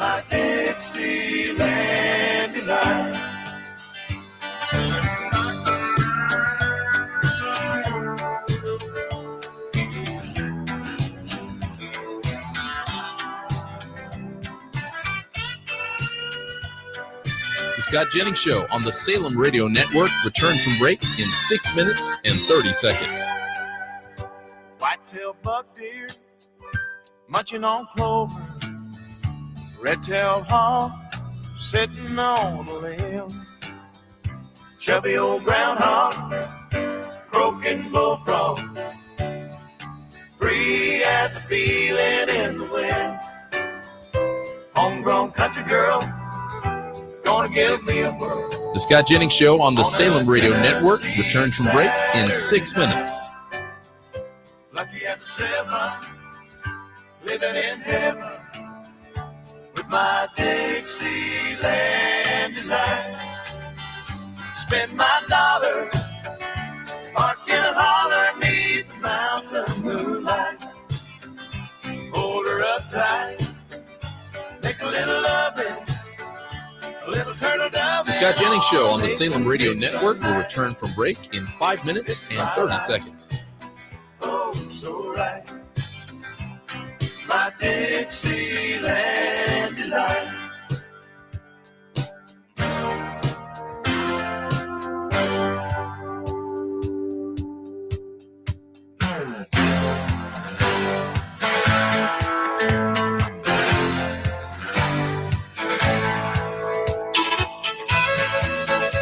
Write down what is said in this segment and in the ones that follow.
my Dixieland delight. The Scott Jennings Show on the Salem Radio Network returns from break in 6 minutes and 30 seconds. White-tailed buck deer munching on clover, red-tailed hawk sitting on a limb, chubby old groundhog croaking bullfrog, free as a feeling in the wind. Homegrown country girl gonna give me a whirl. The Scott Jennings Show on the Salem Radio Network returns from break in 6 minutes. Lucky as a seven, living in heaven with my Dixieland delight. Spend my dollars, park in a holler, neath the mountain moonlight. Hold her up tight, make a little loving. The Scott Jennings Show on the Salem Radio Network will return from break in 5 minutes and 30 seconds. Oh, so right, my Dixieland delight.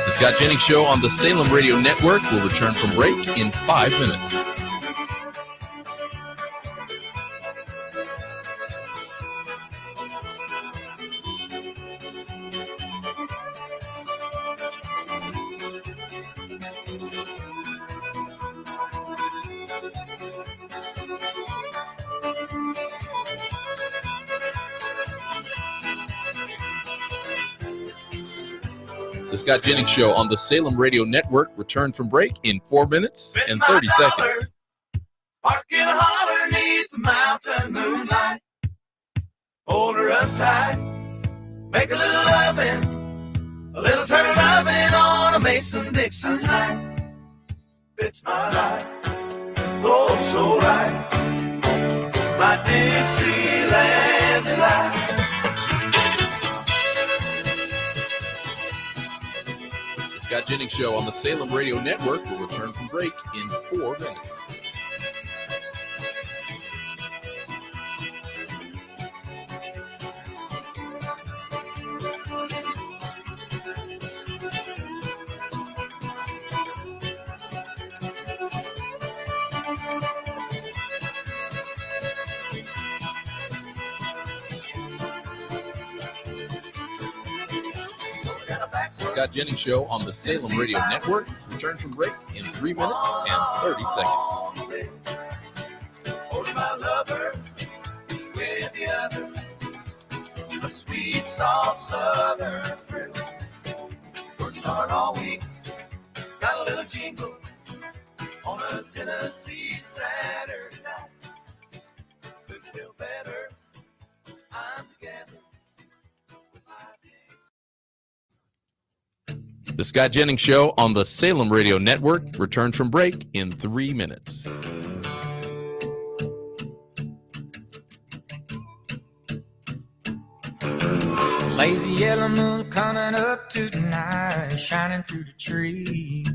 The Scott Jennings Show on the Salem Radio Network will return from break in 5 minutes. The Scott Jennings Show on the Salem Radio Network returns from break in 4 minutes and 30 seconds. Park in a holler neath the mountain moonlight. Hold her up tight, make a little loving, a little turtle loving on a Mason-Dixon night. Fits my life, oh so right, my Dixieland delight. The Scott Jennings Show on the Salem Radio Network will return from break in 4 minutes. Scott Jennings Show on the Salem Radio Network returns from break in 3 minutes and 30 seconds. Hold my lover with the other, a sweet, soft southern thrill. Worked hard all week, got a little jingle on a Tennessee Saturday night. Could feel better, I'm together. The Scott Jennings Show on the Salem Radio Network returns from break in 3 minutes. Lazy yellow moon coming up tonight, shining through the trees.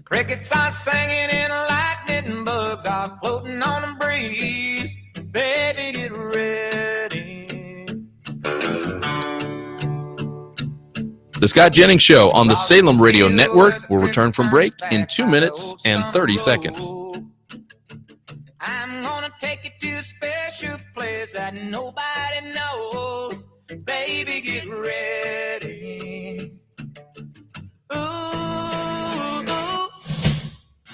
Crickets are singing and lightning bugs are floating on the breeze. Baby, get ready. The Scott Jennings Show on the Salem Radio Network will return from break in 2 minutes and 30 seconds. I'm gonna take you to a special place that nobody knows. Baby, get ready. Ooh,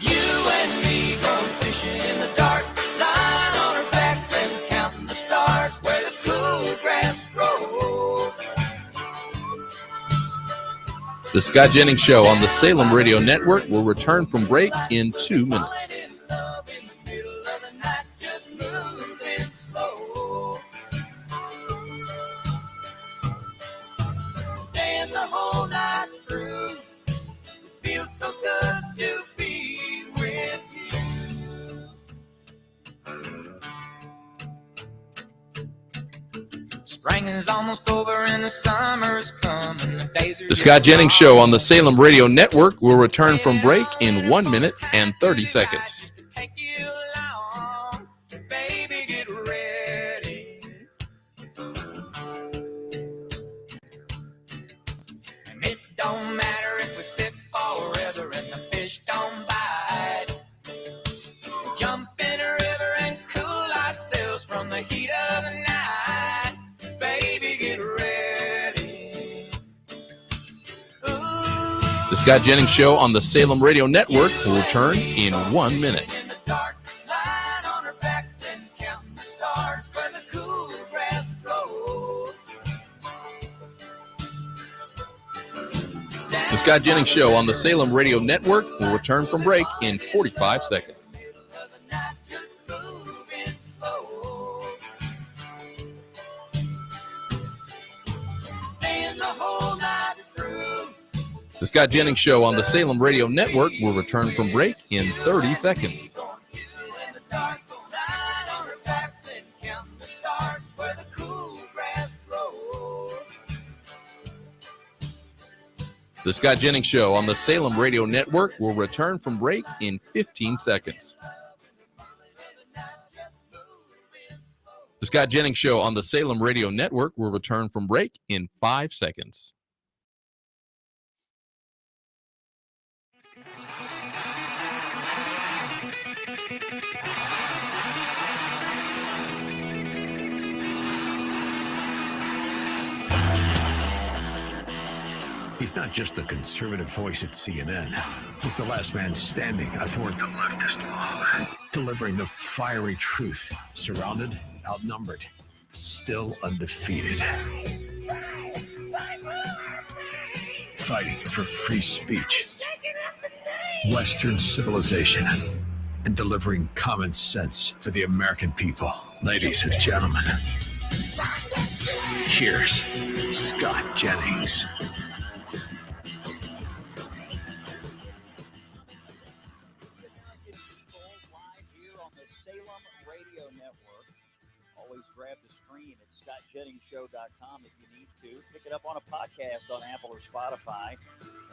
you and me going fishing in the dark, lying on our backs and counting the stars where the cool grass grows. The Scott Jennings Show on the Salem Radio Network will return from break in 2 minutes. Spring is almost over and the summer's coming. The days are The Scott Jennings Show on the Salem Radio Network will return from break in 1 minute and 30 seconds. Take you along, baby, get ready. And it don't matter if we sit forever and the fish don't bite. We jump in a river and cool ourselves from the heat of the night. Baby, get ready. Ooh. The Scott Jennings Show on the Salem Radio Network will return in 1 minute. In the dark, lying on our backs and counting the stars where the cool grass grows. The Scott Jennings Show on the Salem Radio Network will return from break in 45 seconds. The Scott Jennings Show on the Salem Radio Network will return from break in 30 seconds. The Scott Jennings Show on the Salem Radio Network will return from break in 15 seconds. The Scott Jennings Show on the Salem Radio Network will return from break in 5 seconds. He's not just the conservative voice at CNN. He's the last man standing athwart the leftist mob, delivering the fiery truth, surrounded, outnumbered, still undefeated. Fighting for free speech, Western civilization, and delivering common sense for the American people. Ladies and gentlemen, here's Scott Jennings. Grab the stream at scottjenningsshow.com if you need to. Pick it up on a podcast on Apple or Spotify.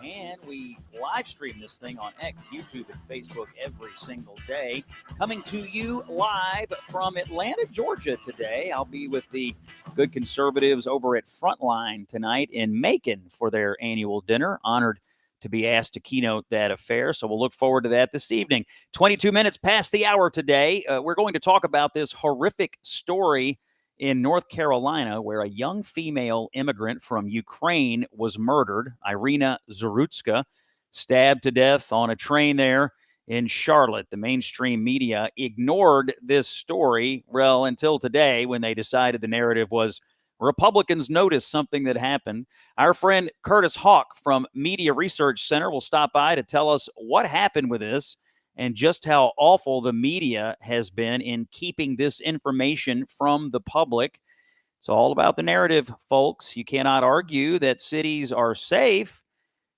And we live stream this thing on X, YouTube, and Facebook every single day. Coming to you live from Atlanta, Georgia today. I'll be with the good conservatives over at Frontline tonight in Macon for their annual dinner. Honored to be asked to keynote that affair. So we'll look forward to that this evening. 22 minutes past the hour today. We're going to talk about this horrific story in North Carolina where a young female immigrant from Ukraine was murdered. Irina Zarutska, stabbed to death on a train there in Charlotte. The mainstream media ignored this story, well, until today when they decided the narrative was Republicans noticed something that happened. Our friend Curtis Hawk from Media Research Center will stop by to tell us what happened with this and just how awful the media has been in keeping this information from the public. It's all about the narrative, folks. You cannot argue that cities are safe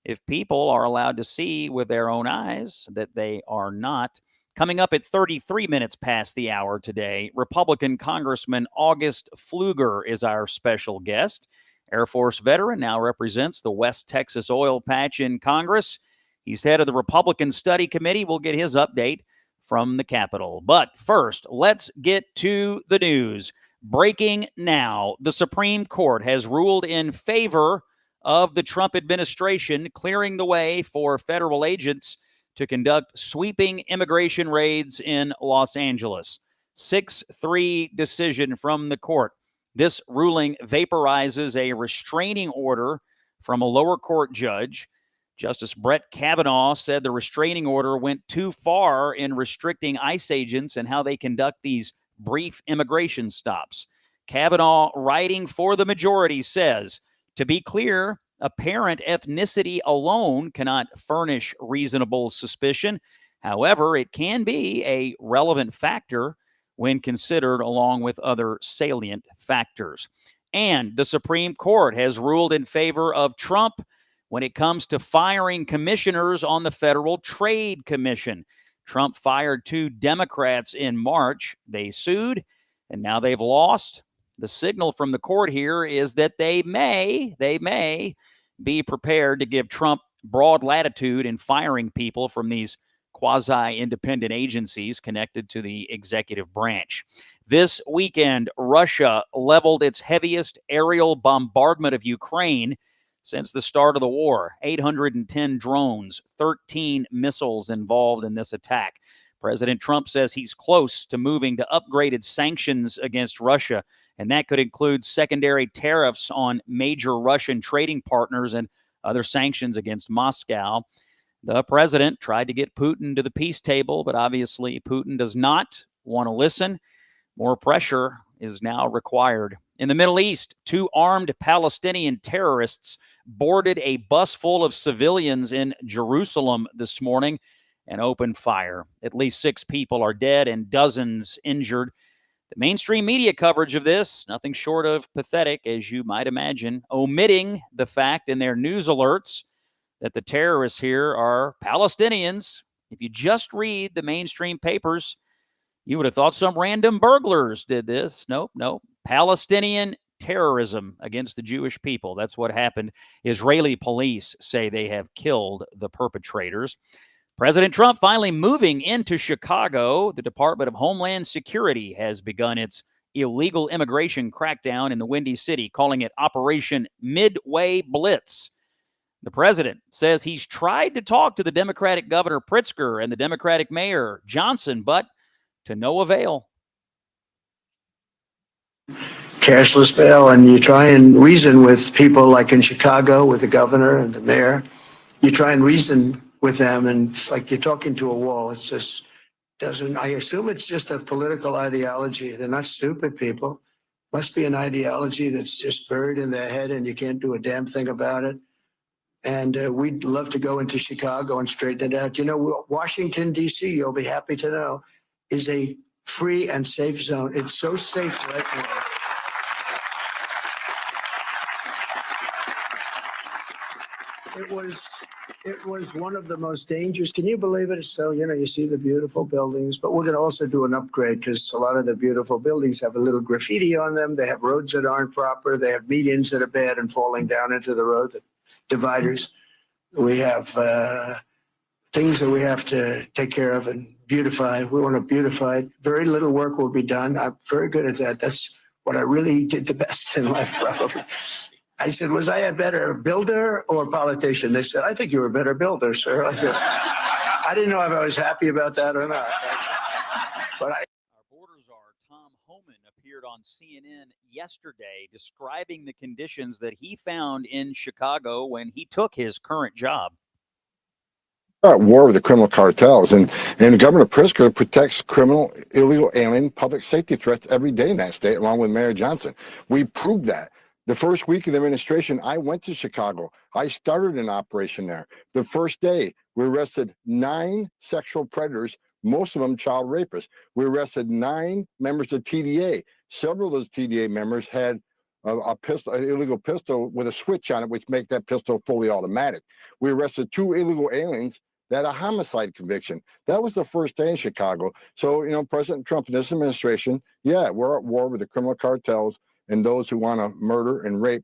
if people are allowed to see with their own eyes that they are not. Coming up at 33 minutes past the hour today, Republican Congressman August Pfluger is our special guest. Air Force veteran, now represents the West Texas oil patch in Congress. He's head of the Republican Study Committee. We'll get his update from the Capitol. But first, let's get to the news. Breaking now, the Supreme Court has ruled in favor of the Trump administration, clearing the way for federal agents to conduct sweeping immigration raids in Los Angeles. 6-3 decision from the court. This ruling vaporizes a restraining order from a lower court judge. Justice Brett Kavanaugh said the restraining order went too far in restricting ICE agents and how they conduct these brief immigration stops. Kavanaugh, writing for the majority, says, to be clear, apparent ethnicity alone cannot furnish reasonable suspicion. However, it can be a relevant factor when considered along with other salient factors. And the Supreme Court has ruled in favor of Trump when it comes to firing commissioners on the Federal Trade Commission. Trump fired 2 Democrats in March. They sued, and now they've lost. The signal from the court here is that they may be prepared to give Trump broad latitude in firing people from these quasi-independent agencies connected to the executive branch. This weekend, Russia leveled its heaviest aerial bombardment of Ukraine since the start of the war. 810 drones, 13 missiles involved in this attack. President Trump says he's close to moving to upgraded sanctions against Russia, and that could include secondary tariffs on major Russian trading partners and other sanctions against Moscow. The president tried to get Putin to the peace table, but obviously Putin does not want to listen. More pressure is now required. In the Middle East, 2 armed Palestinian terrorists boarded a bus full of civilians in Jerusalem this morning and opened fire. At least 6 people are dead and dozens injured. The mainstream media coverage of this, nothing short of pathetic, as you might imagine, omitting the fact in their news alerts that the terrorists here are Palestinians. If you just read the mainstream papers, you would have thought some random burglars did this. Nope. Palestinian terrorism against the Jewish people. That's what happened. Israeli police say they have killed the perpetrators. President Trump finally moving into Chicago. The Department of Homeland Security has begun its illegal immigration crackdown in the Windy City, calling it Operation Midway Blitz. The president says he's tried to talk to the Democratic Governor Pritzker and the Democratic Mayor Johnson, but to no avail. Cashless bail, and you try and reason with people like in Chicago with the governor and the mayor. You try and reason with them, and it's like you're talking to a wall. It's just doesn't. I assume it's just a political ideology. They're not stupid people. Must be an ideology that's just buried in their head, and you can't do a damn thing about it. And we'd love to go into Chicago and straighten it out. You know, Washington, D.C., you'll be happy to know, is a free and safe zone. It's so safe right now. It was one of the most dangerous. Can you believe it? So, you see the beautiful buildings, but we're going to also do an upgrade because a lot of the beautiful buildings have a little graffiti on them. They have roads that aren't proper. They have medians that are bad and falling down into the road, the dividers. We have things that we have to take care of and beautify. We want to beautify it. Very little work will be done. I'm very good at that. That's what I really did the best in life, probably. I said, was I a better builder or politician? They said, I think you were a better builder, sir. I said, I didn't know if I was happy about that or not. But Our border czar, Tom Homan, appeared on CNN yesterday describing the conditions that he found in Chicago when he took his current job. At war with the criminal cartels, and Governor Pritzker protects criminal, illegal alien public safety threats every day in that state, along with Mayor Johnson. We proved that. The first week of the administration, I went to Chicago. I started an operation there. The first day, we arrested 9 sexual predators, most of them child rapists. We arrested 9 members of TDA. Several of those TDA members had a pistol, an illegal pistol with a switch on it, which makes that pistol fully automatic. We arrested 2 illegal aliens that had a homicide conviction. That was the first day in Chicago. So, President Trump and this administration, we're at war with the criminal cartels and those who want to murder and rape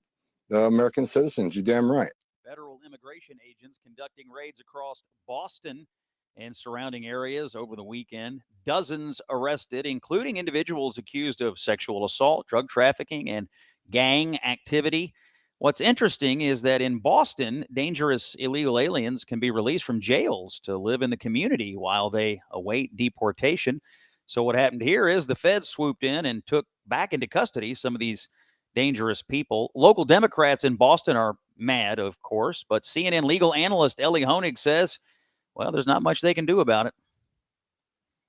American citizens. You're damn right. Federal immigration agents conducting raids across Boston and surrounding areas over the weekend. Dozens arrested, including individuals accused of sexual assault, drug trafficking, and gang activity. What's interesting is that in Boston, dangerous illegal aliens can be released from jails to live in the community while they await deportation. So what happened here is the feds swooped in and took back into custody some of these dangerous people. Local Democrats in Boston are mad, of course, but CNN legal analyst Ellie Honig says, well, there's not much they can do about it.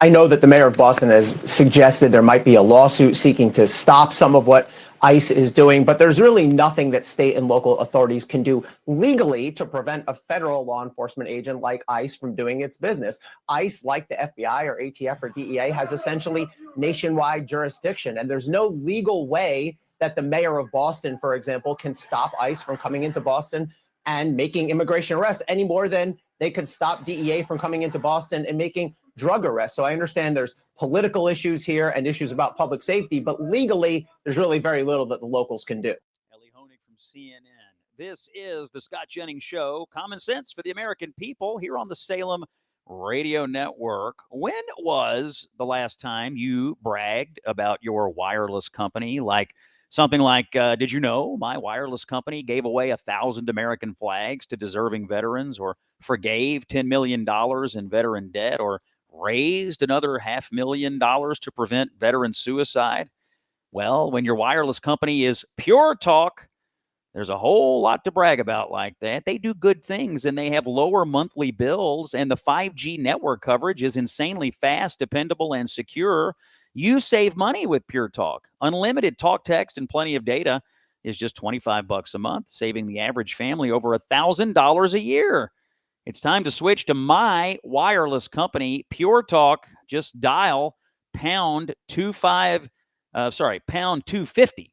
I know that the mayor of Boston has suggested there might be a lawsuit seeking to stop some of what ICE is doing, but there's really nothing that state and local authorities can do legally to prevent a federal law enforcement agent like ICE from doing its business. ICE, like the FBI or ATF or DEA, has essentially nationwide jurisdiction, and there's no legal way that the mayor of Boston, for example, can stop ICE from coming into Boston and making immigration arrests any more than they could stop DEA from coming into Boston and making drug arrests. So I understand there's political issues here and issues about public safety, but legally, there's really very little that the locals can do. Ellie Honig from CNN. This is the Scott Jennings Show, common sense for the American people, here on the Salem Radio Network. When was the last time you bragged about your wireless company? Like something like, did you know my wireless company gave away 1,000 American flags to deserving veterans, or forgave $10 million in veteran debt, or raised another $500,000 to prevent veteran suicide? Well, when your wireless company is Pure Talk, there's a whole lot to brag about like that. They do good things, and they have lower monthly bills, and the 5G network coverage is insanely fast, dependable, and secure. You save money with Pure Talk. Unlimited talk, text, and plenty of data is just $25 a month, saving the average family over $1,000 a year. It's time to switch to my wireless company, Pure Talk. Just dial pound 250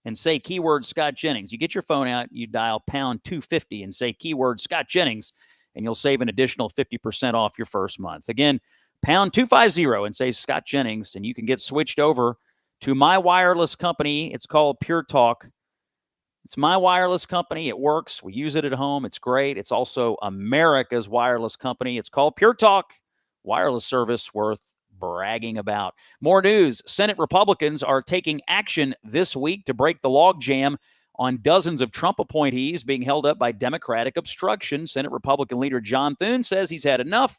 and say keyword Scott Jennings. You get your phone out, you dial pound 250 and say keyword Scott Jennings, and you'll save an additional 50% off your first month. Again, pound 250 and say Scott Jennings, and you can get switched over to my wireless company. It's called Pure Talk. It's my wireless company. It works. We use it at home. It's great. It's also America's wireless company. It's called Pure Talk. Wireless service worth bragging about. More news. Senate Republicans are taking action this week to break the logjam on dozens of Trump appointees being held up by Democratic obstruction. Senate Republican leader John Thune says he's had enough,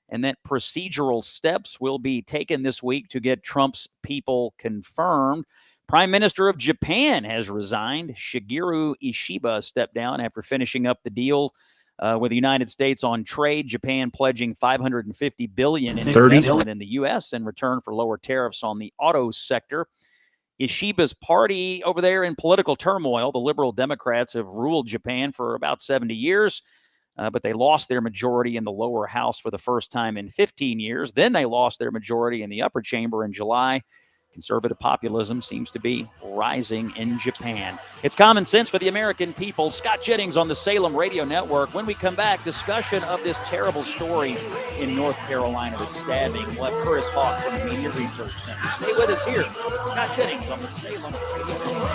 and that procedural steps will be taken this week to get Trump's people confirmed. Prime Minister of Japan has resigned. Shigeru Ishiba stepped down after finishing up the deal with the United States on trade. Japan pledging $550 billion in investment in the U.S. in return for lower tariffs on the auto sector. Ishiba's party over there in political turmoil. The Liberal Democrats have ruled Japan for about 70 years, but they lost their majority in the lower house for the first time in 15 years. Then they lost their majority in the upper chamber in July. Conservative populism seems to be rising in Japan. It's common sense for the American people. Scott Jennings on the Salem Radio Network. When we come back, discussion of this terrible story in North Carolina, the stabbing. We'll have Curtis Hawk from the Media Research Center. Stay with us here. Scott Jennings on the Salem Radio Network.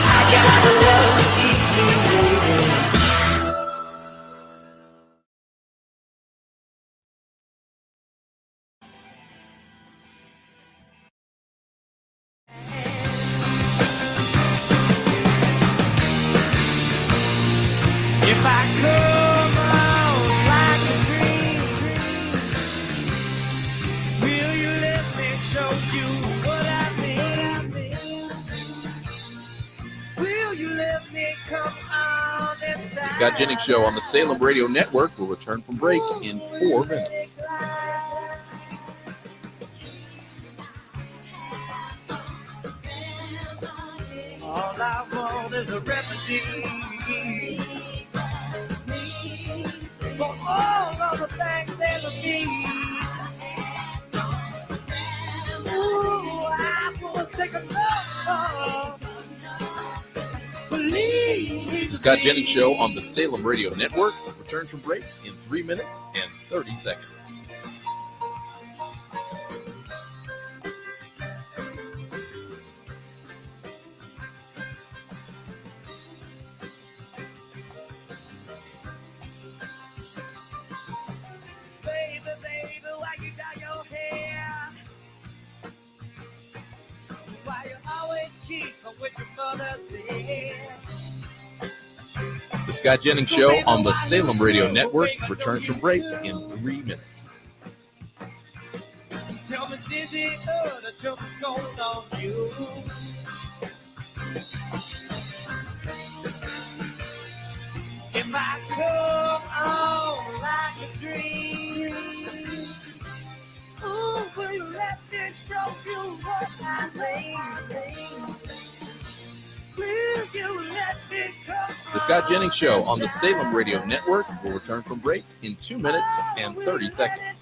I got the love that keeps me waiting. If I come on like a dream, will you let me show you what I mean? Will you let me come on inside? The Scott Jennings Show on the Salem Radio Network will return from break in 4 minutes. All I want is a remedy for all of the things that are me. Ooh, I will take a look. Please. The Scott Jennings Show on the Salem Radio Network returns from break in 3 minutes and 30 seconds. The Scott Jennings Show on the Salem Radio Network returns from break in 3 minutes. Tell me, did the other jumpers going on you? If I come on like a dream, ooh, will you let me show you what I mean? Will you let me come? The Scott Jennings Show on the Salem Radio Network will return from break in 2 minutes and 30 seconds.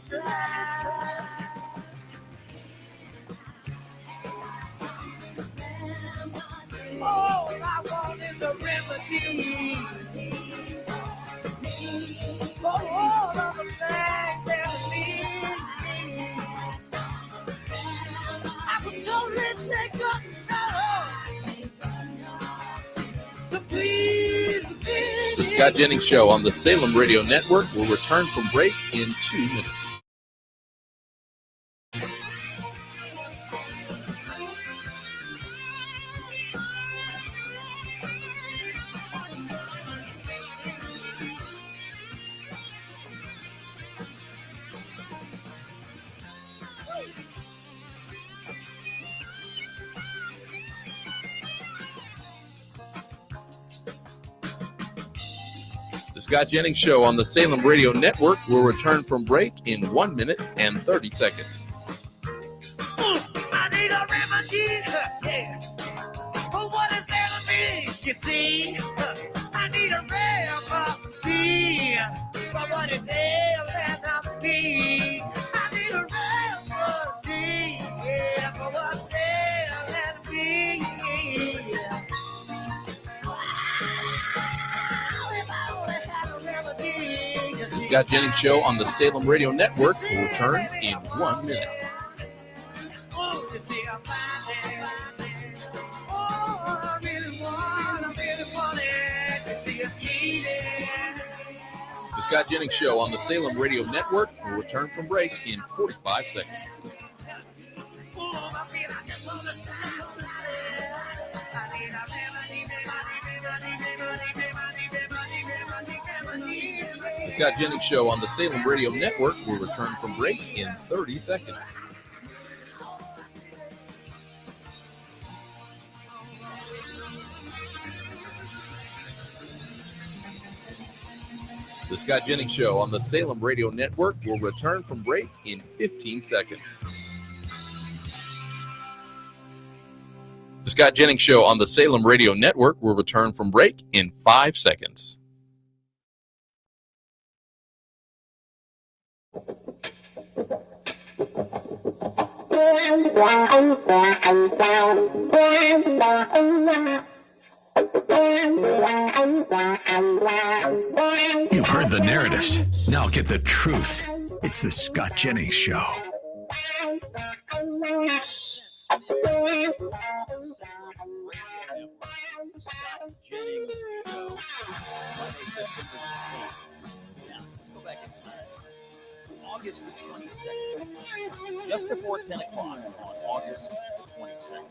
All I want is a remedy for all of the things that we need. So let's take up to please The Scott Jennings Show on the Salem Radio Network will return from break in 2 minutes. The Scott Jennings Show on the Salem Radio Network will return from break in 1 minute and 30 seconds. I need a remedy, yeah. For what is enemy, you see? I need a remedy for what is enemy. I need a remedy, yeah, for what's enemy. The Scott Jennings Show on the Salem Radio Network will return in 1 minute. The Scott Jennings Show on the Salem Radio Network will return from break in 45 seconds. The Scott Jennings Show on the Salem Radio Network will return from break in 30 seconds. The Scott Jennings Show on the Salem Radio Network will return from break in 15 seconds. The Scott Jennings Show on the Salem Radio Network will return from break in 5 seconds. You've heard the narratives. Now get the truth. It's the Scott Jennings Show. The Scott Jennings Show, Monday, September 8th. Now, let's go back in time. August the 22nd, just before 10 o'clock on August the 22nd,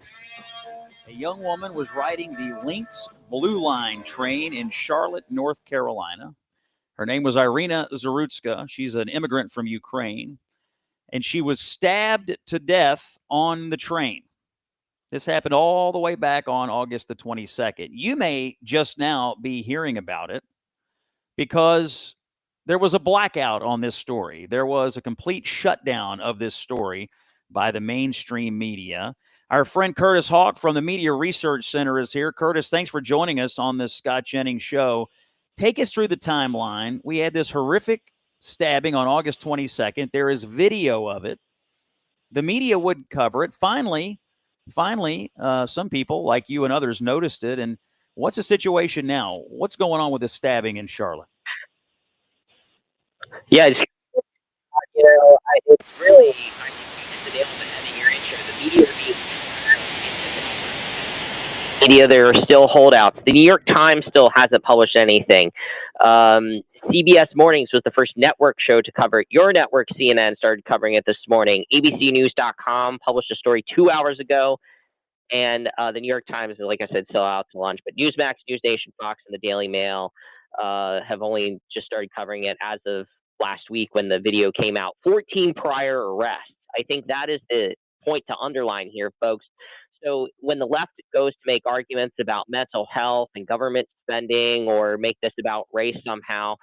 a young woman was riding the Lynx Blue Line train in Charlotte, North Carolina. Her name was Irina Zarutska. She's an immigrant from Ukraine, and she was stabbed to death on the train. This happened all the way back on August the 22nd. You may just now be hearing about it because there was a blackout on this story. There was a complete shutdown of this story by the mainstream media. Our friend Curtis Hawk from the Media Research Center is here. Curtis, thanks for joining us on this Scott Jennings Show. Take us through the timeline. We had this horrific stabbing on August 22nd. There is video of it. The media wouldn't cover it. Finally, some people like you and others noticed it. And what's the situation now? What's going on with this stabbing in Charlotte? Yeah, it's really, I think you hit the nail on the head in your intro. The media, there are still holdouts. The New York Times still hasn't published anything. CBS Mornings was the first network show to cover it. Your network, CNN, started covering it this morning. ABCnews.com published a story 2 hours ago. And the New York Times, like I said, still out to lunch. But Newsmax, News Nation, Fox, and the Daily Mail have only just started covering it as of last week when the video came out. 14 prior arrests. I think that is the point to underline here, folks. So when the left goes to make arguments about mental health and government spending or make this about race somehow,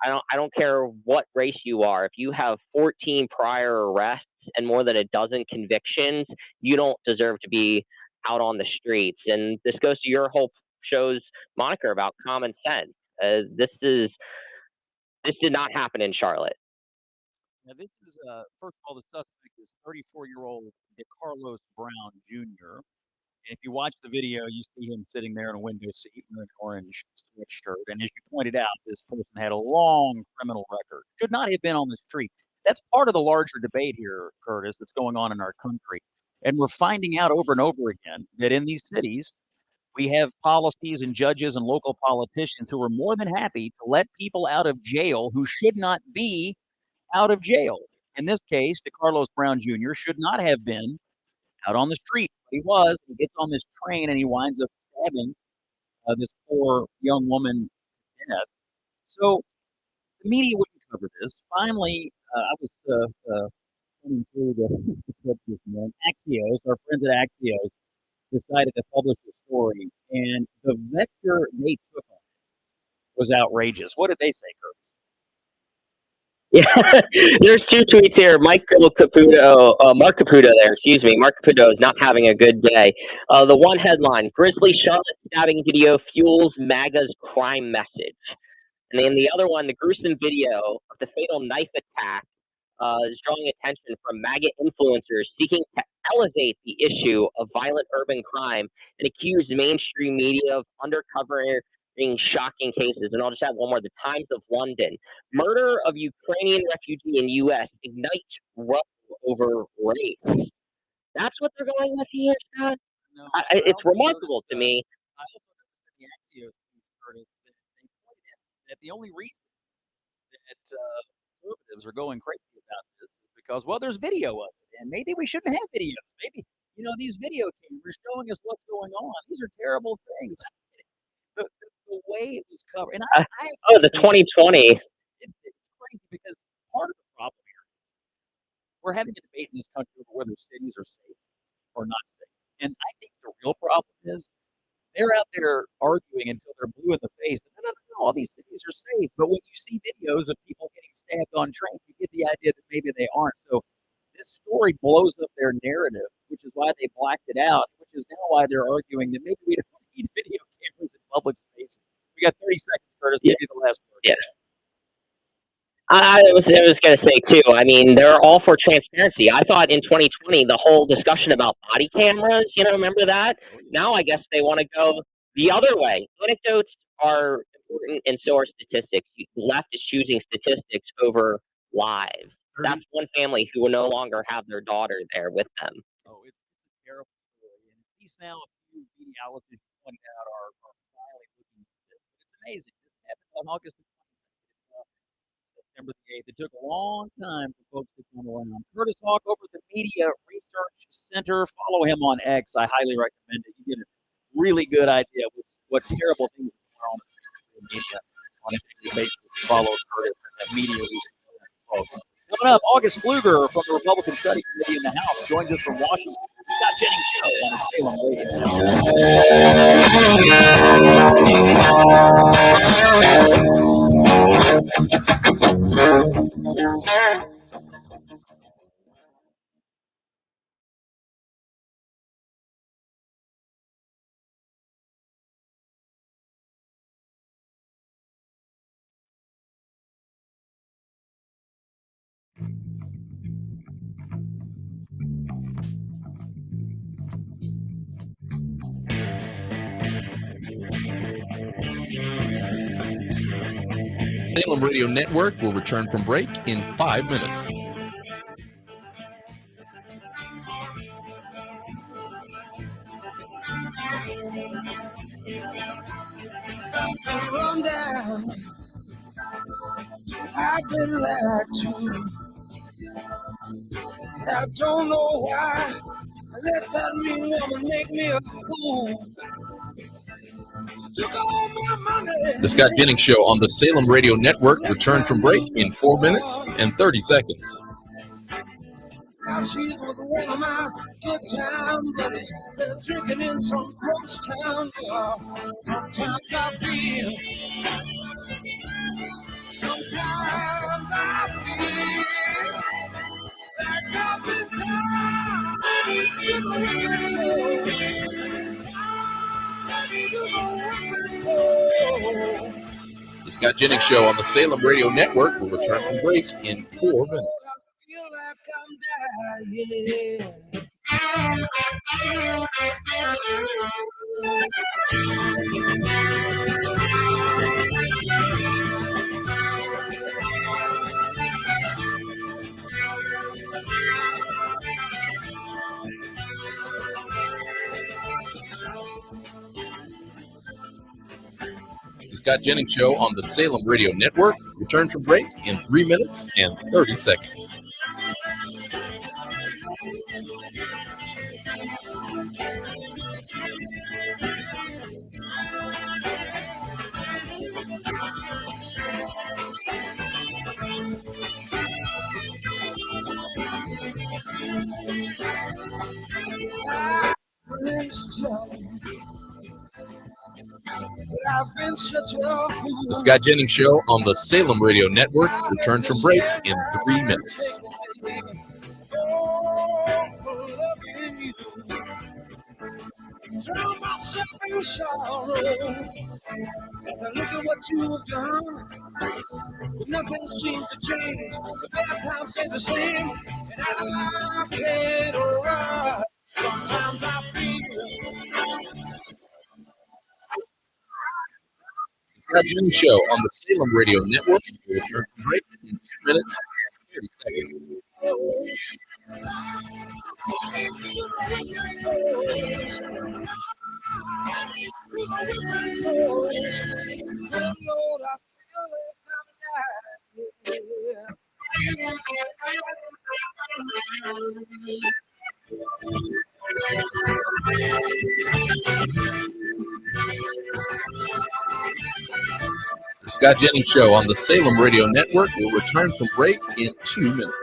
I don't care what race you are. If you have 14 prior arrests and more than a dozen convictions, you don't deserve to be out on the streets. And this goes to your whole show's moniker about common sense. This did not happen in Charlotte. Now, this is, first of all, the suspect is 34-year-old DeCarlos Brown Jr. And if you watch the video, you see him sitting there in a window seat in an orange sweatshirt. And as you pointed out, this person had a long criminal record. Should not have been on the street. That's part of the larger debate here, Curtis, that's going on in our country. And we're finding out over and over again that in these cities, we have policies and judges and local politicians who are more than happy to let people out of jail who should not be out of jail. In this case, DeCarlos Brown Jr. should not have been out on the street. But he was. He gets on this train and he winds up stabbing this poor young woman to death. So the media wouldn't cover this. Finally, I was coming through the clip this morning. Axios, our friends at Axios, decided to publish the story, and the vector they took on it was outrageous. What did they say, Curtis? Yeah, there's two tweets here. Mark Caputo Mark Caputo is not having a good day. The one headline, Grizzly Charlotte stabbing video fuels MAGA's crime message. And then the other one, the gruesome video of the fatal knife attack is drawing attention from MAGA influencers seeking to elevate the issue of violent urban crime and accuse mainstream media of undercovering shocking cases. And I'll just add one more. The Times of London. Murder of Ukrainian refugee in U.S. ignites rubble over race. That's what they're going with here, Scott? No, it's remarkable to me. I also noticed in the Axios piece, Curtis, that they pointed out that the only reason that conservatives are going crazy about this is because, well, there's video of it, and maybe we shouldn't have videos. Maybe, these video cameras showing us what's going on. These are terrible things. The way it was covered, and the 2020. It's crazy because part of the problem here is we're having a debate in this country over whether cities are safe or not safe. And I think the real problem is they're out there arguing until they're blue in the face. No, all these cities are safe. But when you see videos of people getting stabbed on trains, you get the idea that maybe they aren't. So this story blows up their narrative, which is why they blacked it out, which is now why they're arguing that maybe we don't need video cameras in public spaces. We got 30 seconds, Curtis. Give you the last word. Yeah. I was going to say, too, I mean, they're all for transparency. I thought in 2020, the whole discussion about body cameras, remember that? Now I guess they want to go the other way. Anecdotes are important, and so are statistics. The left is choosing statistics over live. That's one family who will no longer have their daughter there with them. Oh, it's a terrible story. And at least now a few media outlets, as you pointed out, are finally looking at this. But it's amazing. This happened on August 22nd. September the 8th. It took a long time for folks to come around. Curtis Hawk over at the Media Research Center. Follow him on X. I highly recommend it. You get a really good idea of what terrible things are on the media. On Facebook, follow Curtis at Media Research Center. Coming up, August Pfluger from the Republican Study Committee in the House joins us from Washington. Scott Jennings Show on the Salem Radio. Salem Radio Network will return from break in 5 minutes. Run down. I've been lied to. I don't know why. I let that mean woman make me a fool. The Scott Jennings Show on the Salem Radio Network returns from break in 4 minutes and 30 seconds. Now she's with one of my good time buddies. They're drinking in some crunch town. Sometimes I feel like I've been to the The Scott Jennings Show on the Salem Radio Network will return from break in 4 minutes. feel like I'm dying. The Scott Jennings Show on the Salem Radio Network returns from break in 3 minutes and 30 seconds. The Scott Jennings Show on the Salem Radio Network returns from break in 3 minutes. Drown myself in sorrow. And look at what you've done. But nothing seems to change. The bad times stay the same. And I can't run. Sometimes I feel. The Scott Jennings Show on the Salem Radio Network will return from break in 2 minutes and 30 seconds. The Scott Jennings Show on the Salem Radio Network will return from break in 2 minutes.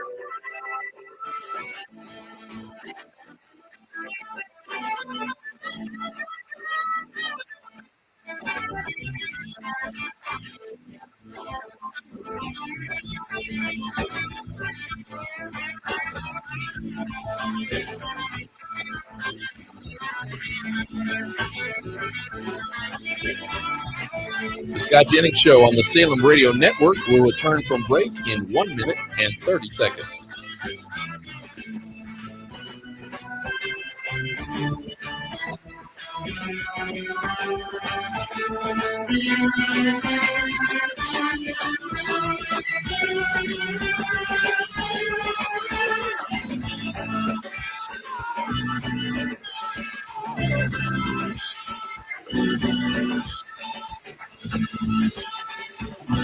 The Scott Jennings Show on the Salem Radio Network will return from break in 1 minute and 30 seconds.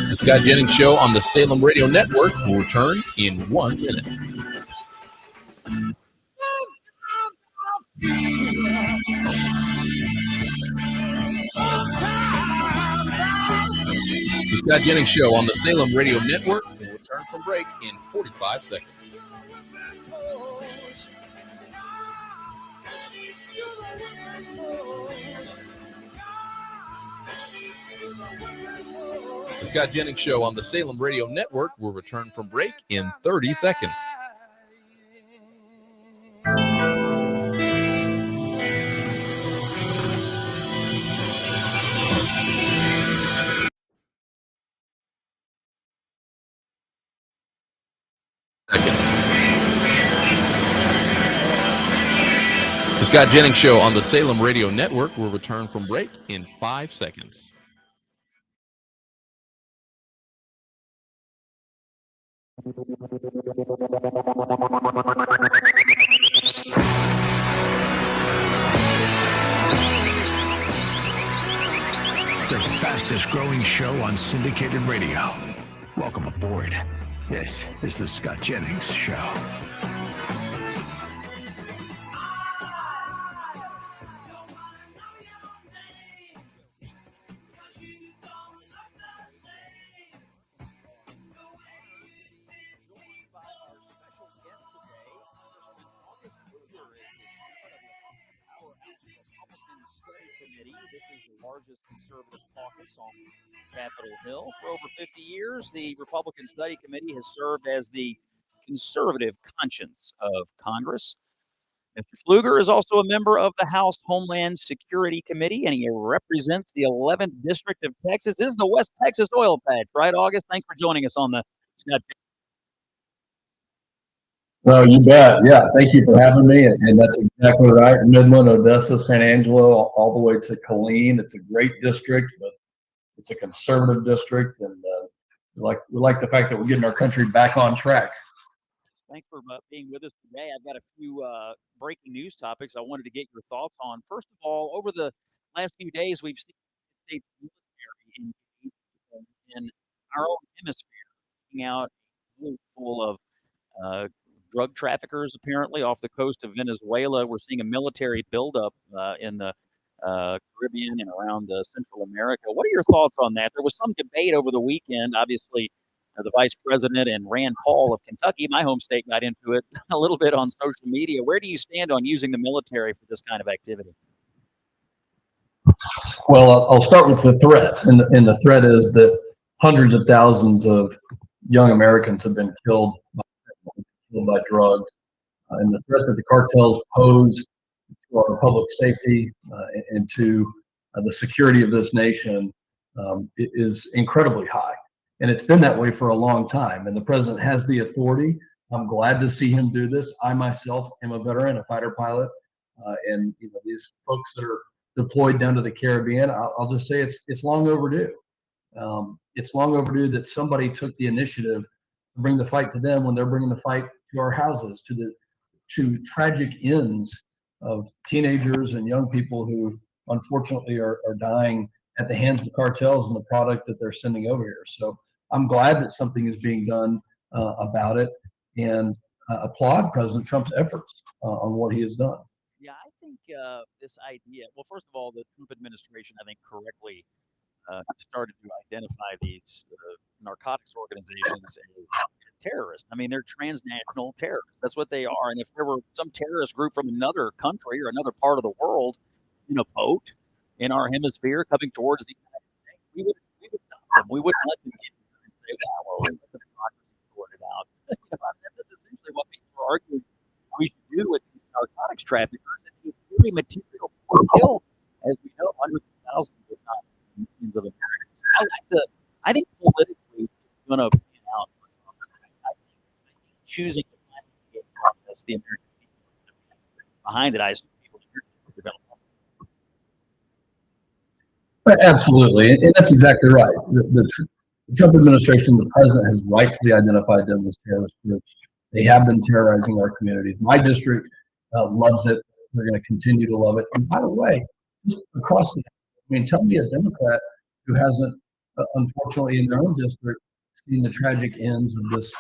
The Scott Jennings Show on the Salem Radio Network will return in 1 minute. The Scott Jennings Show on the Salem Radio Network will return from break in 45 seconds. The Scott Jennings Show on the Salem Radio Network will return from break in 30 seconds. The Scott Jennings Show on the Salem Radio Network will return from break in 5 seconds. The fastest growing show on syndicated radio. Welcome aboard. This is the Scott Jennings Show. This is the largest conservative caucus on Capitol Hill. For over 50 years, the Republican Study Committee has served as the conservative conscience of Congress. Mr. Pfluger is also a member of the House Homeland Security Committee, and he represents the 11th District of Texas. This is the West Texas oil patch, right, August? Thanks for joining us on the Scott. No, you bet. Yeah, thank you for having me. And that's exactly right. Midland, Odessa, San Angelo, all the way to Killeen. It's a great district, but it's a conservative district, and we like the fact that we're getting our country back on track. Thanks for being with us today. I've got a few breaking news topics I wanted to get your thoughts on. First of all, over the last few days, we've seen the States military in our own hemisphere, taking out a boat full of drug traffickers, apparently, off the coast of Venezuela. We're seeing a military buildup in the Caribbean and around Central America. What are your thoughts on that? There was some debate over the weekend. Obviously, the vice president and Rand Paul of Kentucky, my home state, got into it a little bit on social media. Where do you stand on using the military for this kind of activity? Well, I'll start with the threat, and the threat is that hundreds of thousands of young Americans have been killed by drugs, and the threat that the cartels pose to our public safety and to the security of this nation is incredibly high, and it's been that way for a long time. And the president has the authority. I'm glad to see him do this. I myself am a veteran, a fighter pilot, and these folks that are deployed down to the Caribbean, I'll just say it's long overdue. It's long overdue that somebody took the initiative to bring the fight to them when they're bringing the fight to our houses, to tragic ends of teenagers and young people who unfortunately are dying at the hands of cartels and the product that they're sending over here. So I'm glad that something is being done about it, and applaud President Trump's efforts on what he has done. Yeah, I think this idea, well, first of all, the Trump administration, I think, correctly started to identify these narcotics organizations as terrorists. I mean, they're transnational terrorists. That's what they are. And if there were some terrorist group from another country or another part of the world in a boat in our hemisphere coming towards the United States, we would stop them. We wouldn't let them get here and say, well, let the democracy sort it out. That's essentially what people are arguing we should do with these narcotics traffickers. And it's really material for kill, as we know, hundreds of thousands, if not millions of Americans. I think politically it's going to pan out for Trump. I think choosing to finally get this, the American people behind it, I assume people in your district are going to love it. Absolutely, and that's exactly right. The Trump administration, the president has rightfully identified them as terrorist groups. They have been terrorizing our communities. My district loves it. They're going to continue to love it. And by the way, just across the, tell me a Democrat who hasn't, unfortunately, in their own district, seen the tragic ends of this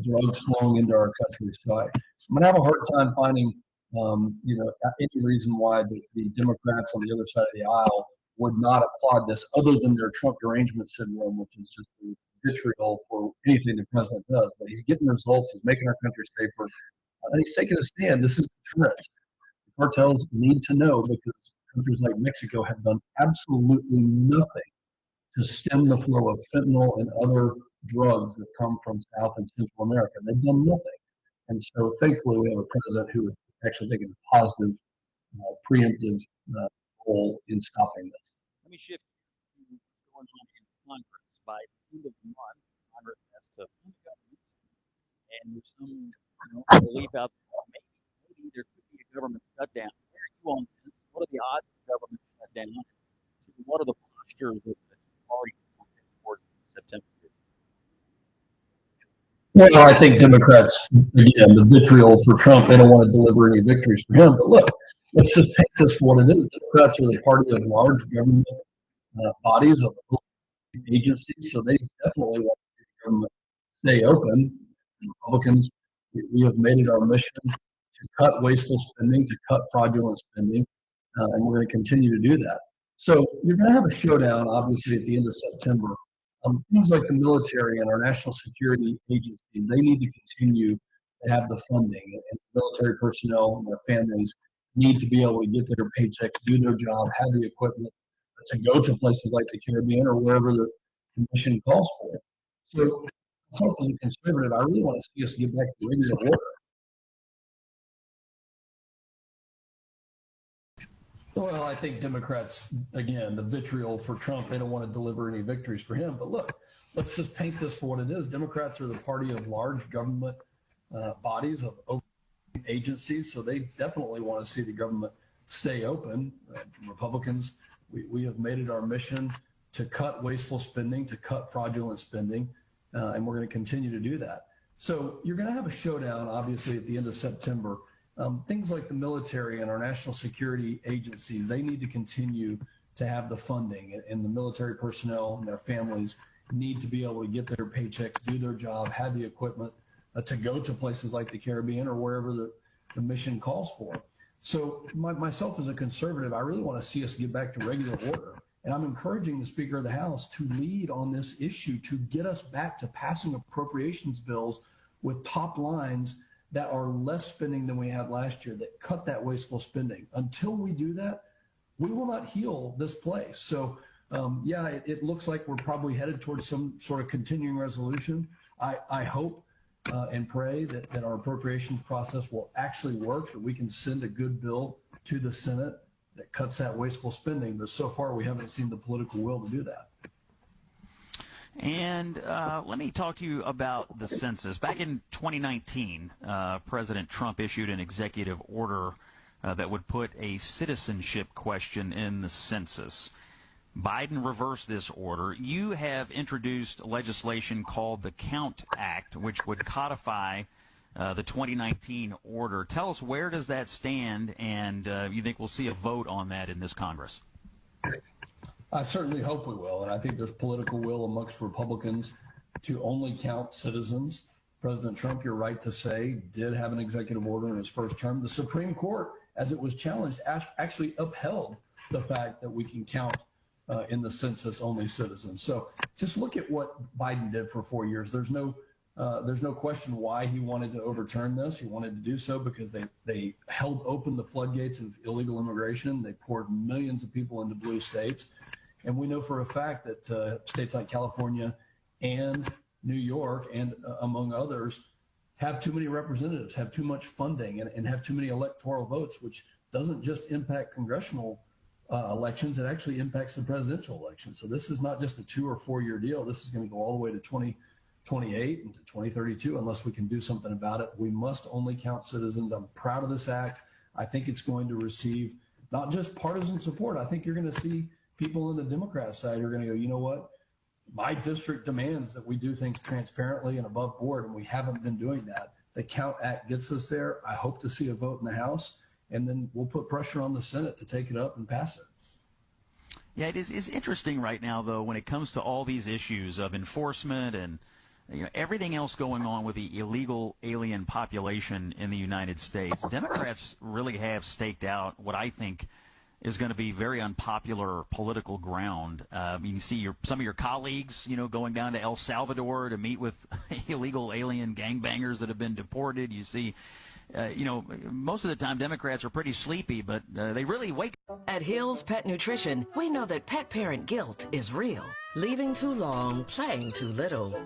drugs flowing into our country. So I'm going to have a hard time finding, any reason why the Democrats on the other side of the aisle would not applaud this, other than their Trump derangement syndrome, which is just vitriol for anything the president does. But he's getting results. He's making our country safer, and he's taking a stand. This is deterrence. The cartels need to know, because countries like Mexico have done absolutely nothing to stem the flow of fentanyl and other drugs that come from South and Central America. They've done nothing. And so thankfully we have a president who is actually taking a positive, preemptive role in stopping this. Let me shift to what's going on in Congress. By the end of the month, Congress has to fund the government, and there's some belief out there maybe there could be a government shutdown. Where are you on this? What are the odds of government shutdown? What are the postures of the party towards September? Well, I think Democrats, again, the vitriol for Trump, they don't want to deliver any victories for him. But look, let's just paint this for what it is. Democrats are the party of large government bodies, of agencies, so they definitely want the government to stay open. Republicans, we have made it our mission to cut wasteful spending, to cut fraudulent spending, and we're going to continue to do that. So you're going to have a showdown, obviously, at the end of September. Things like the military and our national security agencies, they need to continue to have the funding, and military personnel and their families need to be able to get their paychecks, do their job, have the equipment to go to places like the Caribbean or wherever the commission calls for it. So, myself as a conservative, I really want to see us get back to regular order. Well, I think Democrats, again, the vitriol for Trump, they don't want to deliver any victories for him. But look, let's just paint this for what it is. Democrats are the party of large government bodies, of agencies, so they definitely want to see the government stay open. Republicans, we have made it our mission to cut wasteful spending, to cut fraudulent spending, and we're going to continue to do that. So you're going to have a showdown, obviously, at the end of September. Things like the military and our national security agencies, they need to continue to have the funding, and the military personnel and their families need to be able to get their paychecks, do their job, have the equipment to go to places like the Caribbean or wherever the mission calls for. So myself as a conservative, I really want to see us get back to regular order. And I'm encouraging the Speaker of the House to lead on this issue to get us back to passing appropriations bills with top lines that are less spending than we had last year, that cut that wasteful spending. Until we do that, we will not heal this place. So it looks like we're probably headed towards some sort of continuing resolution. I hope and pray that our appropriations process will actually work, that we can send a good bill to the Senate that cuts that wasteful spending. But so far, we haven't seen the political will to do that. And let me talk to you about the census. Back in 2019, President Trump issued an executive order that would put a citizenship question in the census. Biden reversed this order. You have introduced legislation called the Count Act, which would codify the 2019 order. Tell us, where does that stand, and you think we'll see a vote on that in this Congress? I certainly hope we will, and I think there's political will amongst Republicans to only count citizens. President Trump, you're right to say, did have an executive order in his first term. The Supreme Court, as it was challenged, actually upheld the fact that we can count in the census only citizens. So just look at what Biden did for 4 years. There's no question why he wanted to overturn this. He wanted to do so because they held open the floodgates of illegal immigration. They poured millions of people into blue states. And we know for a fact that states like California and New York, and among others, have too many representatives, have too much funding, and have too many electoral votes, which doesn't just impact congressional elections, it actually impacts the presidential election. So this is not just a 2 or 4 year deal. This is going to go all the way to 2028 and to 2032 unless we can do something about it. We must only count citizens. I'm proud of this act. I think it's going to receive not just partisan support. I think you're going to see people on the Democrat side are going to go, you know what? My district demands that we do things transparently and above board, and we haven't been doing that. The Count Act gets us there. I hope to see a vote in the House, and then we'll put pressure on the Senate to take it up and pass it. Yeah, it's interesting right now, though, when it comes to all these issues of enforcement and everything else going on with the illegal alien population in the United States. Democrats really have staked out what I think is going to be very unpopular political ground. You see some of your colleagues, going down to El Salvador to meet with illegal alien gangbangers that have been deported. You see, most of the time Democrats are pretty sleepy, but they really wake up. At Hill's Pet Nutrition, we know that pet parent guilt is real. Leaving too long, playing too little.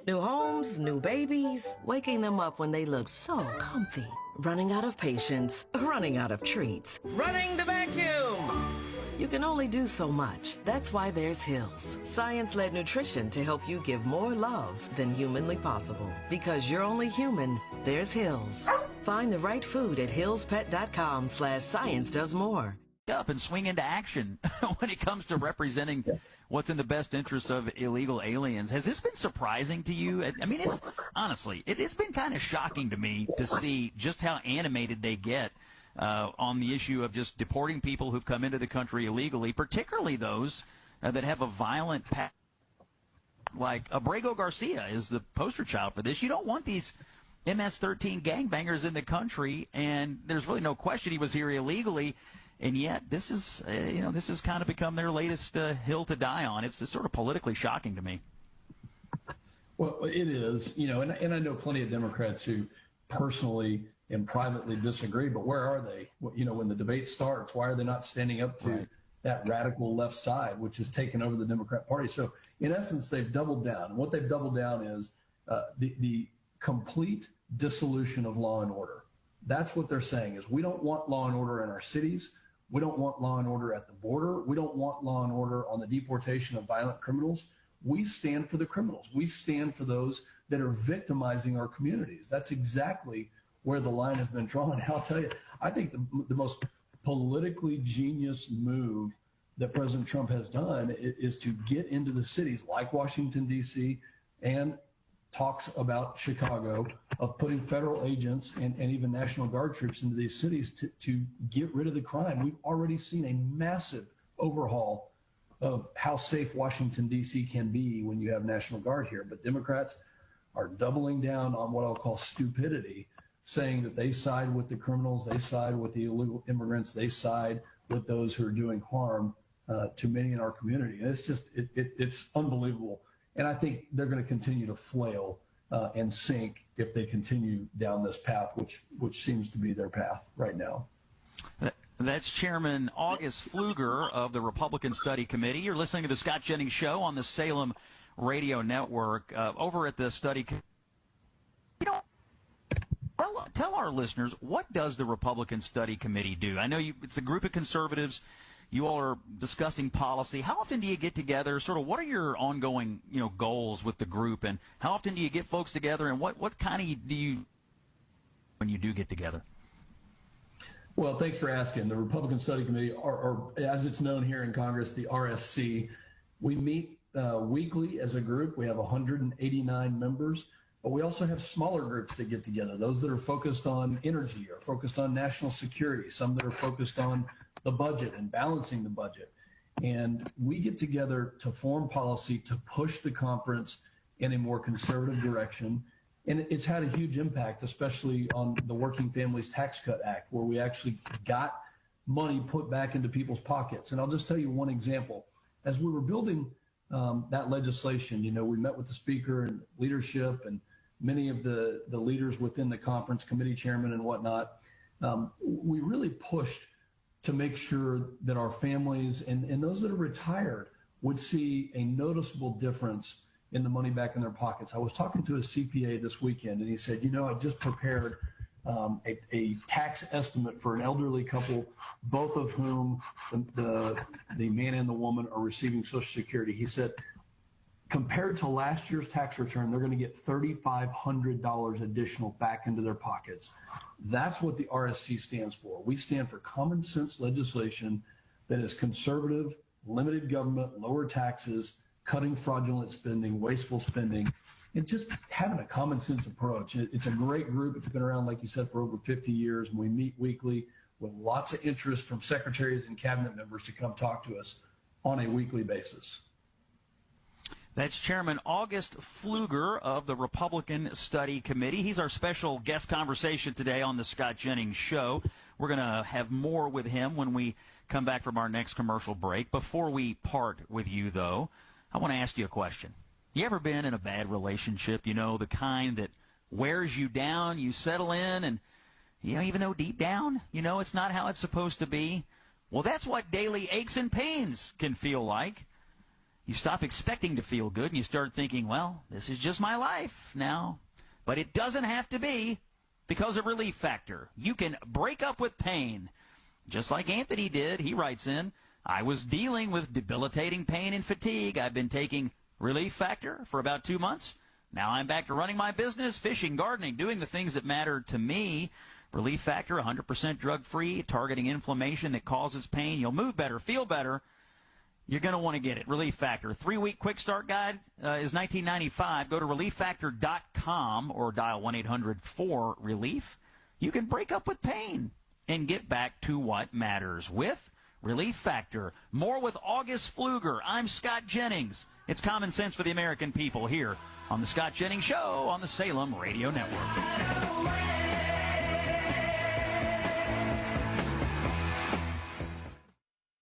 New homes, new babies, waking them up when they look so comfy. Running out of patience, running out of treats, running the vacuum. You can only do so much. That's why there's Hills, science-led nutrition to help you give more love than humanly possible. Because you're only human, there's Hills. Find the right food at hillspet.com/science does more. Up and swing into action when it comes to representing what's in the best interest of illegal aliens. Has this been surprising to you? I mean, honestly, it's been kind of shocking to me to see just how animated they get on the issue of just deporting people who've come into the country illegally, particularly those that have a violent past. Like Abrego Garcia is the poster child for this. You don't want these MS-13 gangbangers in the country, and there's really no question he was here illegally. And yet, this is kind of become their latest hill to die on. It's sort of politically shocking to me. Well, it is, and I know plenty of Democrats who personally and privately disagree, but where are they? When the debate starts, why are they not standing up to that radical left side, which has taken over the Democrat Party? So, in essence, they've doubled down. And what they've doubled down is the complete dissolution of law and order. That's what they're saying is we don't want law and order in our cities. We don't want law and order at the border. We don't want law and order on the deportation of violent criminals. We stand for the criminals. We stand for those that are victimizing our communities. That's exactly where the line has been drawn. And I'll tell you, I think the most politically genius move that President Trump has done is to get into the cities like Washington, D.C., and talks about Chicago, of putting federal agents and even National Guard troops into these cities to get rid of the crime. We've already seen a massive overhaul of how safe Washington, D.C. can be when you have National Guard here. But Democrats are doubling down on what I'll call stupidity, saying that they side with the criminals, they side with the illegal immigrants, they side with those who are doing harm to many in our community. And it's just, it's unbelievable. And I think they're going to continue to flail and sink if they continue down this path, which seems to be their path right now. That's Chairman August Pfluger of the Republican Study Committee. You're listening to the Scott Jennings Show on the Salem Radio Network. Over at the study, tell our listeners, what does the Republican Study Committee do? I know it's a group of conservatives. You all are discussing policy. How often do you get together? Sort of, what are your ongoing, goals with the group, and how often do you get folks together, and what kind of do you when you do get together? Well, thanks for asking. The Republican Study Committee, or as it's known here in Congress, the RSC, we meet weekly as a group. We have 189 members, but we also have smaller groups that get together, those that are focused on energy or focused on national security, some that are focused on the budget and balancing the budget. And we get together to form policy to push the conference in a more conservative direction. And it's had a huge impact, especially on the Working Families Tax Cut Act, where we actually got money put back into people's pockets. And I'll just tell you one example. As we were building that legislation, we met with the speaker and leadership and many of the leaders within the conference, committee chairman and whatnot. We really pushed to make sure that our families and those that are retired would see a noticeable difference in the money back in their pockets. I was talking to a CPA this weekend, and he said, I just prepared a tax estimate for an elderly couple, both of whom the man and the woman are receiving Social Security. He said, compared to last year's tax return, they're going to get $3,500 additional back into their pockets. That's what the RSC stands for. We stand for common sense legislation that is conservative, limited government, lower taxes, cutting fraudulent spending, wasteful spending, and just having a common sense approach. It's a great group. It's been around, like you said, for over 50 years, and we meet weekly with lots of interest from secretaries and cabinet members to come talk to us on a weekly basis. That's Chairman August Pfluger of the Republican Study Committee. He's our special guest conversation today on the Scott Jennings Show. We're going to have more with him when we come back from our next commercial break. Before we part with you, though, I want to ask you a question. You ever been in a bad relationship, the kind that wears you down, you settle in, and, even though deep down, it's not how it's supposed to be? Well, that's what daily aches and pains can feel like. You stop expecting to feel good, and you start thinking, well, this is just my life now. But it doesn't have to be, because of Relief Factor. You can break up with pain. Just like Anthony did, he writes in, I was dealing with debilitating pain and fatigue. I've been taking Relief Factor for about 2 months. Now I'm back to running my business, fishing, gardening, doing the things that matter to me. Relief Factor, 100% drug-free, targeting inflammation that causes pain. You'll move better, feel better. You're going to want to get it. Relief Factor. 3-week quick start guide is $19.95. Go to relieffactor.com or dial 1-800-4-RELIEF. You can break up with pain and get back to what matters with Relief Factor. More with August Pfluger. I'm Scott Jennings. It's common sense for the American people here on the Scott Jennings Show on the Salem Radio Network.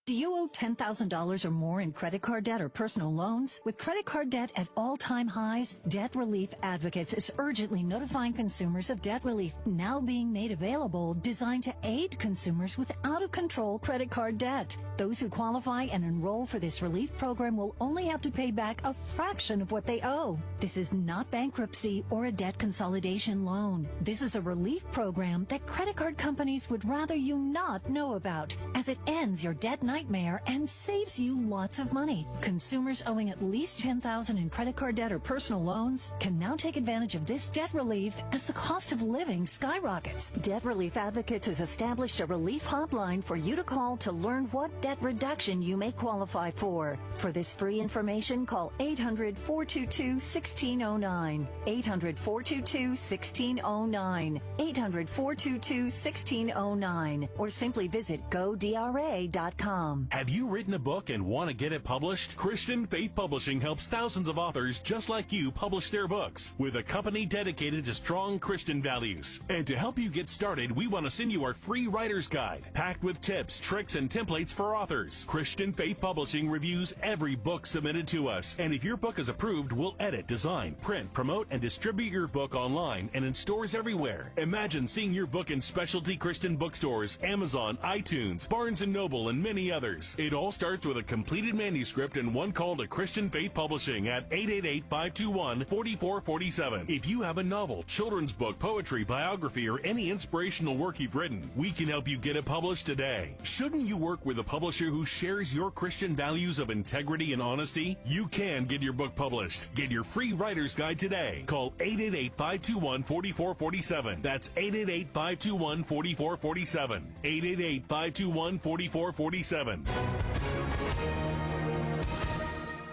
Do you owe $10,000 or more in credit card debt or personal loans? With credit card debt at all-time highs, Debt Relief Advocates is urgently notifying consumers of debt relief now being made available, designed to aid consumers with out-of-control credit card debt. Those who qualify and enroll for this relief program will only have to pay back a fraction of what they owe. This is not bankruptcy or a debt consolidation loan. This is a relief program that credit card companies would rather you not know about, as it ends your debt nightmare and saves you lots of money. Consumers owing at least $10,000 in credit card debt or personal loans can now take advantage of this debt relief as the cost of living skyrockets. Debt Relief Advocates has established a relief hotline for you to call to learn what debt reduction you may qualify for. For this free information, call 800-422-1609, 800-422-1609, 800-422-1609, or simply visit godra.com. Have you written a book and want to get it published? Christian Faith Publishing helps thousands of authors just like you publish their books with a company dedicated to strong Christian values. And to help you get started, we want to send you our free writer's guide, packed with tips, tricks, and templates for authors. Christian Faith Publishing reviews every book submitted to us. And if your book is approved, we'll edit, design, print, promote, and distribute your book online and in stores everywhere. Imagine seeing your book in specialty Christian bookstores, Amazon, iTunes, Barnes & Noble, and many others. It all starts with a completed manuscript and one call to Christian Faith Publishing at 888-521-4447. If you have a novel, children's book, poetry, biography, or any inspirational work you've written, we can help you get it published today. Shouldn't you work with a publisher who shares your Christian values of integrity and honesty? You can get your book published. Get your free writer's guide today. Call 888-521-4447. That's 888-521-4447. 888-521-4447.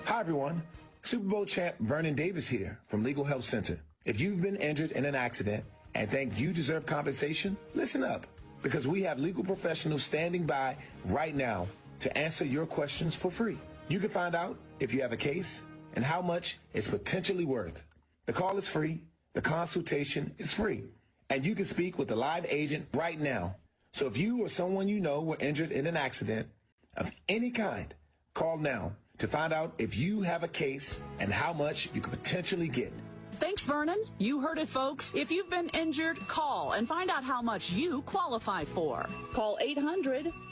Hi, everyone. Super Bowl champ Vernon Davis here from Legal Help Center. If you've been injured in an accident and think you deserve compensation, listen up, because we have legal professionals standing by right now to answer your questions for free. You can find out if you have a case and how much it's potentially worth. The call is free, the consultation is free, and you can speak with a live agent right now. So if you or someone you know were injured in an accident of any kind, call now to find out if you have a case and how much you could potentially get. Thanks, Vernon. You heard it, folks. If you've been injured, call and find out how much you qualify for. Call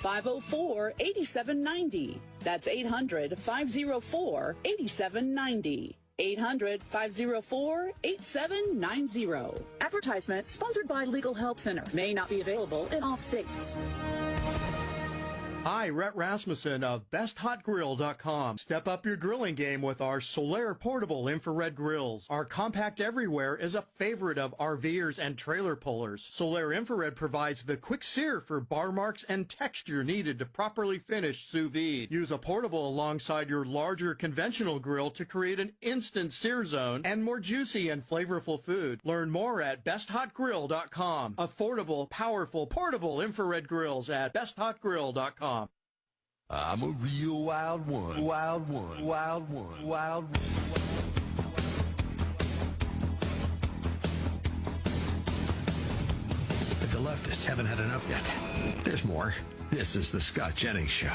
800-504-8790. That's 800-504-8790. 800-504-8790. Advertisement sponsored by Legal Help Center. May not be available in all states. Hi, Rhett Rasmussen of BestHotGrill.com. Step up your grilling game with our Solaire portable infrared grills. Our compact everywhere is a favorite of RVers and trailer pullers. Solaire infrared provides the quick sear for bar marks and texture needed to properly finish sous vide. Use a portable alongside your larger conventional grill to create an instant sear zone and more juicy and flavorful food. Learn more at BestHotGrill.com. Affordable, powerful, portable infrared grills at BestHotGrill.com. I'm a real wild one, wild one, wild one, wild one. If the leftists haven't had enough yet, there's more. This is the Scott Jennings Show.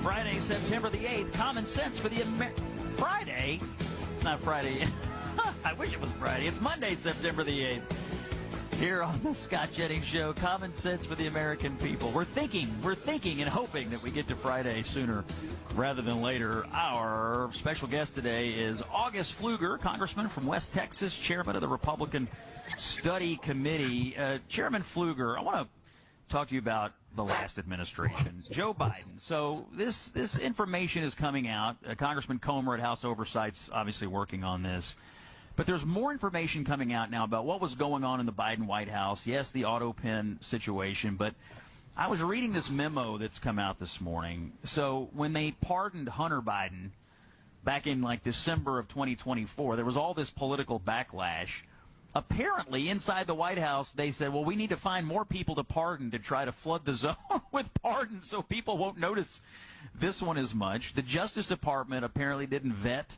Friday, September the 8th, Common Sense for the Friday? It's not Friday. I wish it was Friday. It's Monday, September the 8th. Here on the Scott Jennings Show, Common Sense for the American people. We're thinking and hoping that we get to Friday sooner rather than later. Our special guest today is August Pfluger, congressman from West Texas, chairman of the Republican Study Committee. Chairman Pfluger, I want to talk to you about the last administration, Joe Biden. So this information is coming out. Congressman Comer at House Oversight's obviously working on this. But there's more information coming out now about what was going on in the Biden White House. Yes, the auto pen situation, but I was reading this memo that's come out this morning. So when they pardoned Hunter Biden back in like December of 2024, there was all this political backlash. Apparently, inside the White House, they said, well, we need to find more people to pardon to try to flood the zone with pardons so people won't notice this one as much. The Justice Department apparently didn't vet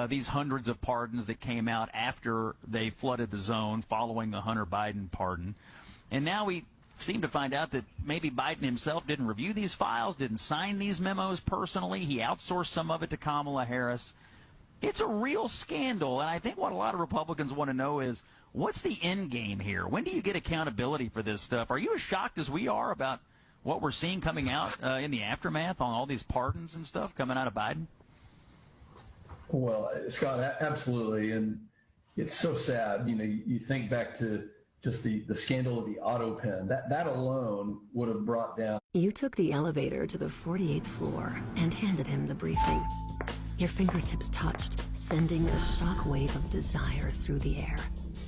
these hundreds of pardons that came out after they flooded the zone following the Hunter Biden pardon. And now we seem to find out that maybe Biden himself didn't review these files, didn't sign these memos personally. He outsourced some of it to Kamala Harris. It's a real scandal, and I think what a lot of Republicans want to know is, what's the end game here? When do you get accountability for this stuff? Are you as shocked as we are about what we're seeing coming out in the aftermath on all these pardons and stuff coming out of Biden? Well, Scott, absolutely. And it's so sad. You know, you think back to just the scandal of the auto pen. That alone would have brought down. You took the elevator to the 48th floor and handed him the briefing. Your fingertips touched, sending a shockwave of desire through the air.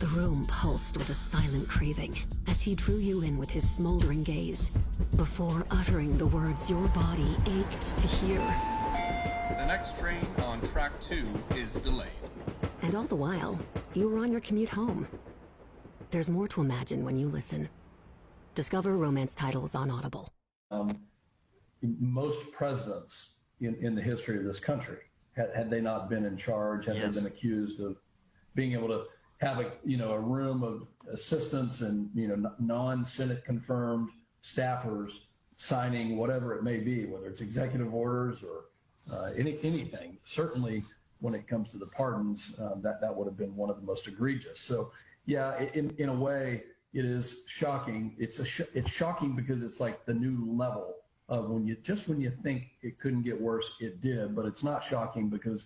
The room pulsed with a silent craving as he drew you in with his smoldering gaze. Before uttering the words your body ached to hear. The next train on track 2 is delayed. And all the while, you were on your commute home. There's more to imagine when you listen. Discover romance titles on Audible. most presidents in the history of this country, had they not been in charge, had they been accused of being able to have a room of assistants and non-Senate confirmed staffers signing whatever it may be, whether it's executive orders or anything. Certainly, when it comes to the pardons, that would have been one of the most egregious. So, yeah, in a way, it is shocking. It's shocking because it's like the new level of when you think it couldn't get worse, it did. But it's not shocking because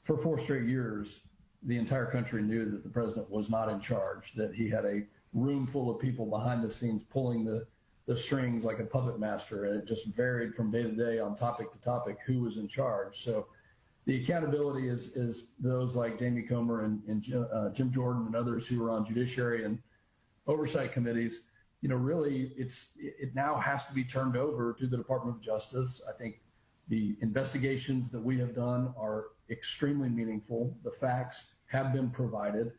for 4 straight years, the entire country knew that the president was not in charge, that he had a room full of people behind the scenes pulling the strings like a puppet master, and it just varied from day to day on topic to topic who was in charge. So the accountability is those like Jamie Comer and Jim Jordan and others who are on judiciary and oversight committees. Really, it now has to be turned over to the Department of Justice. I think the investigations that we have done are extremely meaningful. The facts have been provided.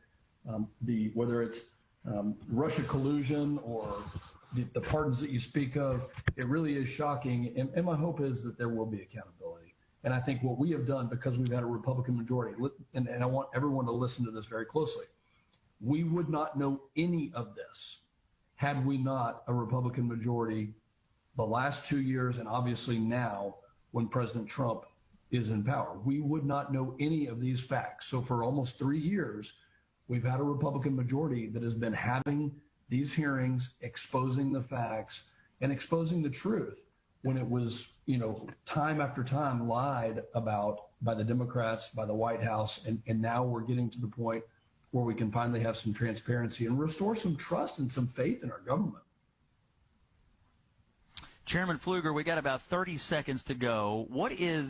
Whether it's Russia collusion or the pardons that you speak of, it really is shocking. And my hope is that there will be accountability. And I think what we have done, because we've had a Republican majority, and I want everyone to listen to this very closely, we would not know any of this had we not a Republican majority the last 2 years, and obviously now when President Trump is in power. We would not know any of these facts. So for almost 3 years, we've had a Republican majority that has been having these hearings, exposing the facts and exposing the truth when it was, time after time lied about by the Democrats, by the White House. And now we're getting to the point where we can finally have some transparency and restore some trust and some faith in our government. Chairman Pfluger, we got about 30 seconds to go. What is